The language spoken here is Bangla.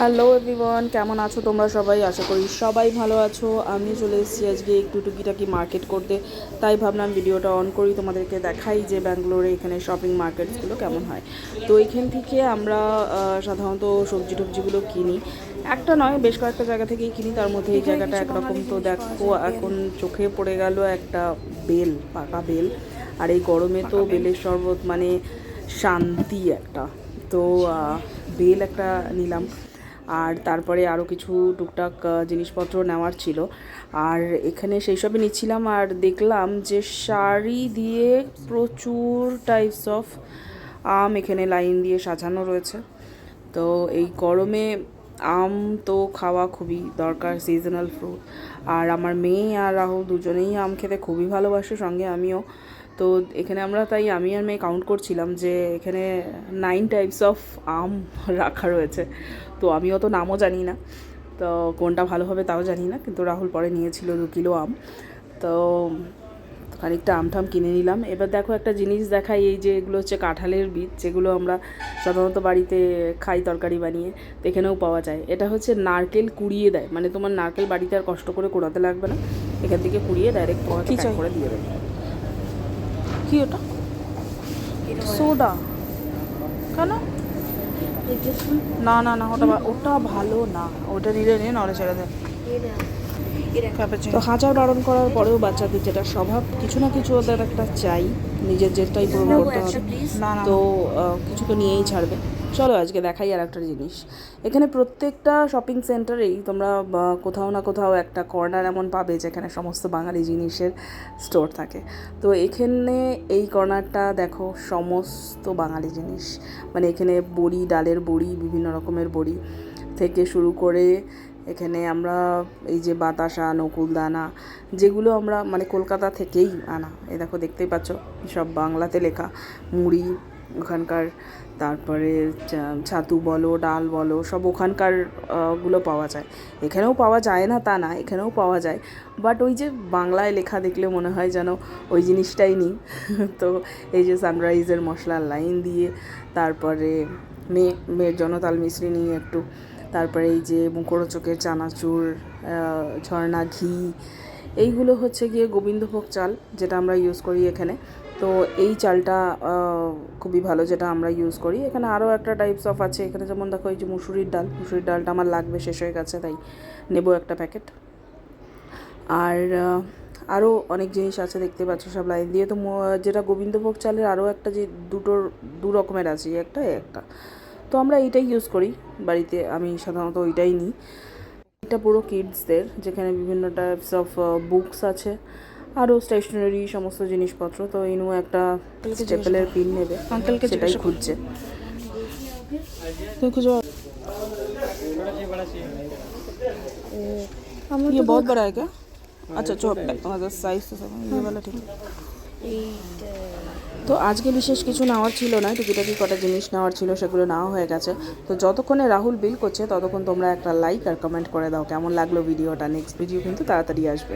হ্যালো এভরিওয়ান, কেমন আছো তোমরা সবাই? আশা করি সবাই ভালো আছো। আমি চলে এসেছি আজকে একটু টুকিটাকি মার্কেট করতে, তাই ভাবলাম ভিডিওটা অন করি, তোমাদেরকে দেখাই যে ব্যাঙ্গালোরে এখানে শপিং মার্কেটসগুলো কেমন হয়। তো এখান থেকে আমরা সাধারণত সবজি টবজিগুলো কিনি, একটা নয় বেশ কয়েকটা জায়গা থেকেই কিনি। তার মধ্যে এই জায়গাটা একরকম। তো দেখো এখন চোখে পড়ে গেল একটা বেল, পাকা বেল। আর এই গরমে তো বেলের শরবত মানে শান্তি একটা। তো বেল একটা নিলাম, আর তারপরে আরও কিছু টুকটাক জিনিসপত্র নেওয়ার ছিল। আর এখানে সেই সবই নিচ্ছিলাম, আর দেখলাম যে শাড়ি দিয়ে প্রচুর টাইপস অফ আম এখানে লাইন দিয়ে সাজানো রয়েছে। তো এই গরমে আম তো খাওয়া খুবই দরকার, সিজনাল ফ্রুট। আর আমার মেয়ে আর রাহুল দুজনেই আম খেতে খুবই ভালোবাসে, সঙ্গে আমিও। তো এখানে আমরা তাই আমি আর মেয়ে কাউন্ট করছিলাম যে এখানে 9 টাইপস অফ আম রাখা রয়েছে। তো আমিও তো নামও জানি না, তো কোনটা ভালো হবে তাও জানি না, কিন্তু রাহুল পরে নিয়েছিল 2 কিলো আম। তো খানিকটা আমঠাম কিনে নিলাম। এবার দেখো একটা জিনিস দেখাই, এই যে এগুলো হচ্ছে কাঁঠালের বীজ, যেগুলো আমরা সাধারণত বাড়িতে খাই তরকারি বানিয়ে, তো এখানেও পাওয়া যায়। এটা হচ্ছে নারকেল কুড়িয়ে দেয়, মানে তোমার নারকেল বাড়িতে আর কষ্ট করে কোড়াতে লাগবে না, এখান থেকে কুড়িয়ে ডাইরেক্ট প্যাক করে দিয়ে দেবে। কি ওটা? সোডা? কেন? না না না, ওটা ভালো না, ওটা নিলে নিয়ে নাহলে ছেড়ে দেয়। তো হাজার বারণ করার পরেও বাচ্চাদের যেটা স্বভাব, কিছু না কিছু ওদের একটা চাই, নিজের জেদটাই পূরণ করতে হবে। তো কিছু তো নিয়েই ছাড়বে। চলো আজকে দেখাই আর একটা জিনিস। এখানে প্রত্যেকটা শপিং সেন্টারেই তোমরা কোথাও না কোথাও একটা কর্নার এমন পাবে যেখানে সমস্ত বাঙালি জিনিসের স্টোর থাকে। তো এখানে এই কর্নারটা দেখো, সমস্ত বাঙালি জিনিস, মানে এখানে বড়ি, ডালের বড়ি, বিভিন্ন রকমের বড়ি থেকে শুরু করে এখানে আমরা এই যে বাতাসা, নকুলদানা, যেগুলো আমরা মানে কলকাতা থেকেই আনা, এ দেখো দেখতেই পাচ্ছ সব বাংলাতে লেখা, মুড়ি ওখানকার, তারপরে ছাতু বলো, ডাল বলো, সব ওখানকার গুলো পাওয়া যায়। এখানেও পাওয়া যায় না তা না, এখানেও পাওয়া যায়, বাট ওই যে বাংলায় লেখা দেখলে মনে হয় যেন ওই জিনিসটাই নিই। তো এই যে সানরাইজের মশলার লাইন দিয়ে, তারপরে মেয়ের জন্য তাল মিশ্রি নিয়ে একটু, তারপরে এই যে মুখরোচকের চানাচুর, ঝর্ণা ঘি, এইগুলো হচ্ছে গিয়ে গোবিন্দভোগ চাল, যেটা আমরা ইউজ করি এখানে। তো এই চালটা খুবই ভালো, যেটা আমরা ইউজ করি এখানে। আরও একটা টাইপস অফ আছে এখানে, যেমন দেখো এই যে মুসুরির ডালটা আমার লাগবে, শেষ হয়ে গেছে, তাই নেবো একটা প্যাকেট। আর আরও অনেক জিনিস আছে, দেখতে পাচ্ছ সব লাইন দিয়ে। তো যেটা গোবিন্দভোগ চালের আরও একটা, যে দু রকমের আছে, একটা তো আমরা এইটাই ইউজ করি বাড়িতে, আমি সাধারণত ওইটাই নিই। এটা পুরো কিডসদের, যেখানে বিভিন্ন টাইপস অফ বুকস আছে, আরও স্টেশনারি সমস্ত জিনিসপত্র। তো ইনু একটা স্টেপেলের পিন নেবে, সেটাই খুঁজছে। ये बहुत बड़ा है क्या? अच्छा छोटा साइज तो सब ये वाला ठीक है। তো আজকে বিশেষ কিছু নেওয়ার ছিল না, টুকিটাকি কটা জিনিস নেওয়ার ছিল, সেগুলো নেওয়া হয়ে গেছে। তো যতক্ষণে রাহুল বিল করছে ততক্ষণ তোমরা একটা লাইক আর কমেন্ট করে দাও কেমন লাগলো ভিডিওটা। নেক্সট ভিডিও কিন্তু তাড়াতাড়ি আসবে।